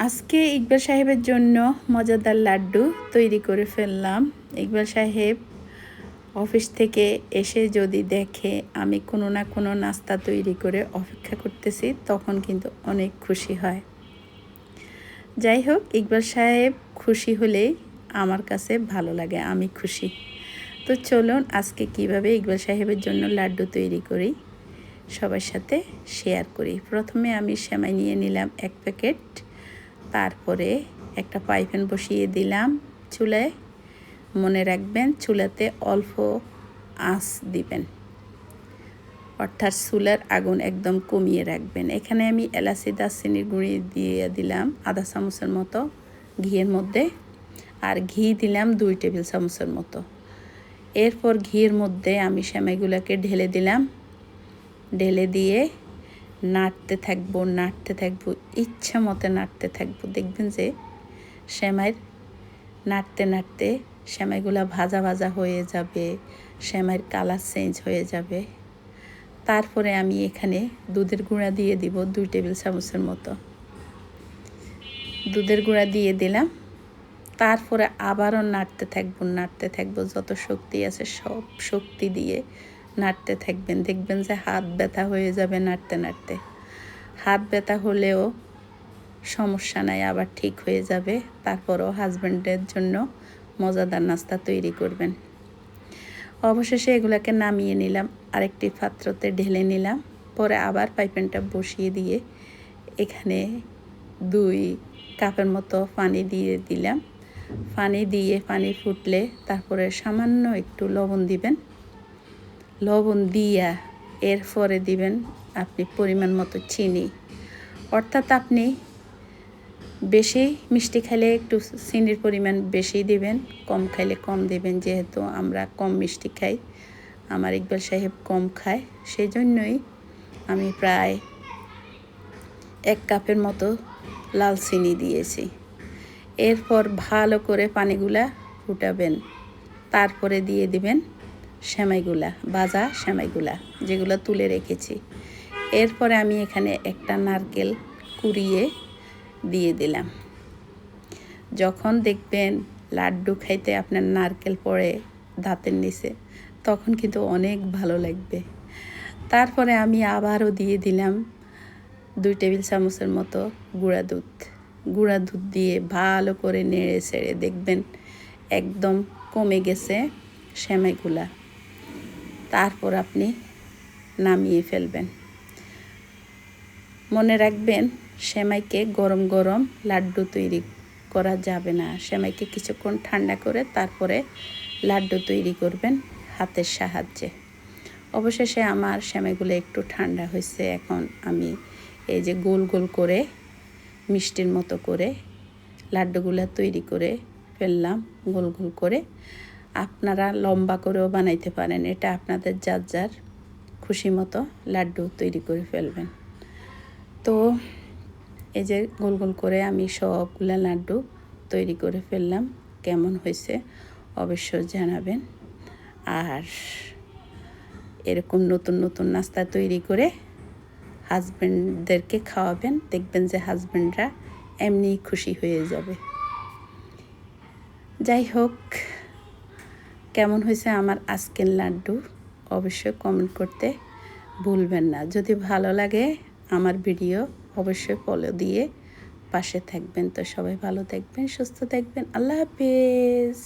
আজকে ইকবাল সাহেবের জন্য মজাদার লাড্ডু তৈরি করে ফেললাম। ইকবাল সাহেব অফিস থেকে এসে যদি দেখে আমি কোনো না কোনো নাস্তা তৈরি করে অপেক্ষা করতেছি, তখন কিন্তু অনেক খুশি হয়। যাই হোক, ইকবাল সাহেব খুশি হলেই আমার কাছে ভালো লাগে, আমি খুশি। তো চলুন আজকে কিভাবে ইকবাল সাহেবের জন্য লাড্ডু তৈরি করি সবার সাথে শেয়ার করি। প্রথমে আমি সেমাই নিয়ে নিলাম 1 প্যাকেট। তারপরে একটা পাইপ্যান বসিয়ে দিলাম চুলায়। মনে রাখবেন চুলাতে অল্প আঁচ দিবেন, অর্থাৎ চুলার আগুন একদম কমিয়ে রাখবেন। এখানে আমি এলাচি দারচিনির গুঁড়ি দিয়ে দিলাম আধা চামচের মতো ঘিয়ের মধ্যে, আর ঘি দিলাম 2 টেবিল চামচের মতো। এরপর ঘিয়ের মধ্যে আমি সেমাইগুলোকে ঢেলে দিলাম। ঢেলে দিয়ে নাড়তে থাকবো, ইচ্ছা মতো নাড়তে থাকবো। দেখবেন যে সেমাইয়ের নাড়তে সেমাইগুলো ভাজা ভাজা হয়ে যাবে, সেমাইয়ের কালার চেঞ্জ হয়ে যাবে। তারপরে আমি এখানে দুধের গুঁড়া দিয়ে দিব 2 টেবিল চামচের মতো। দুধের গুঁড়া দিয়ে দিলাম। তারপরে আবারও নাড়তে থাকবো, যত শক্তি আছে সব শক্তি দিয়ে নাড়তে থাকবেন। দেখবেন যে হাত ব্যথা হয়ে যাবে নাড়তে। হাত ব্যথা হলেও সমস্যা নাই, আবার ঠিক হয়ে যাবে। তারপরও হাজব্যান্ডের জন্য মজাদার নাস্তা তৈরি করবেন। অবশেষে এগুলাকে নামিয়ে নিলাম, আরেকটি পাত্রতে ঢেলে নিলাম। পরে আবার পাইপ্যানটা বসিয়ে দিয়ে এখানে 2 কাপের মতো পানি দিয়ে দিলাম। পানি ফুটলে তারপরে সামান্য একটু লবণ দিবেন। লবণ দিয়া এরপরে দিবেন আপনি পরিমাণ মতো চিনি। অর্থাৎ আপনি বেশি মিষ্টি খাইলে একটু চিনির পরিমাণ বেশি দিবেন, কম খাইলে কম দিবেন। যেহেতু আমরা কম মিষ্টি খাই, আমার ইকবাল সাহেব কম খায়, সেই জন্যই আমি প্রায় 1 কাপের মতো লাল চিনি দিয়েছি। এরপর ভালো করে পানিগুলা ফুটাবেন। তারপরে দিয়ে দিবেন সেমাইগুলা, ভাজা সেমাইগুলা যেগুলো তুলে রেখেছি। এরপরে আমি এখানে একটা নারকেল কুড়িয়ে দিয়ে দিলাম। যখন দেখবেন লাড্ডু খাইতে আপনার নারকেল পড়ে দাঁতের নিচে, তখন কিন্তু অনেক ভালো লাগবে। তারপরে আমি আবারও দিয়ে দিলাম 2 টেবিল চামচের মতো গুঁড়া দুধ দিয়ে ভালো করে নেড়ে ছেড়ে দেখবেন একদম কমে গেছে সেমাইগুলা। তারপর আপনি নামিয়ে ফেলবেন। মনে রাখবেন সেমাইকে গরম গরম লাড্ডু তৈরি করা যাবে না। সেমাইকে কিছুক্ষণ ঠান্ডা করে তারপরে লাড্ডু তৈরি করবেন হাতের সাহায্যে। অবশেষে আমার সেমাইগুলো একটু ঠান্ডা হয়েছে। এখন আমি এই যে গোল গোল করে মিষ্টির মতো করে লাড্ডুগুলো তৈরি করে ফেললাম, গোল গোল করে। আপনারা লম্বা করেও বানাইতে পারেন, এটা আপনাদের যার খুশি মতো লাড্ডু তৈরি করে ফেলবেন। তো এই যে গোল গোল করে আমি সবগুলো লাড্ডু তৈরি করে ফেললাম। কেমন হয়েছে অবশ্যই জানাবেন। আর এরকম নতুন নাস্তা তৈরি করে হাজব্যান্ডদেরকে খাওয়াবেন, দেখবেন যে হাজব্যান্ডরা এমনি খুশি হয়ে যাবে। যাই হোক, কেমন হয়েছে আমার আজকের লাড্ডু অবশ্যই কমেন্ট করতে ভুলবেন না। যদি ভালো লাগে আমার ভিডিও অবশ্যই ফলো দিয়ে পাশে থাকবেন। তো সবাই ভালো থাকবেন, সুস্থ থাকবেন। আল্লাহ হাফেজ।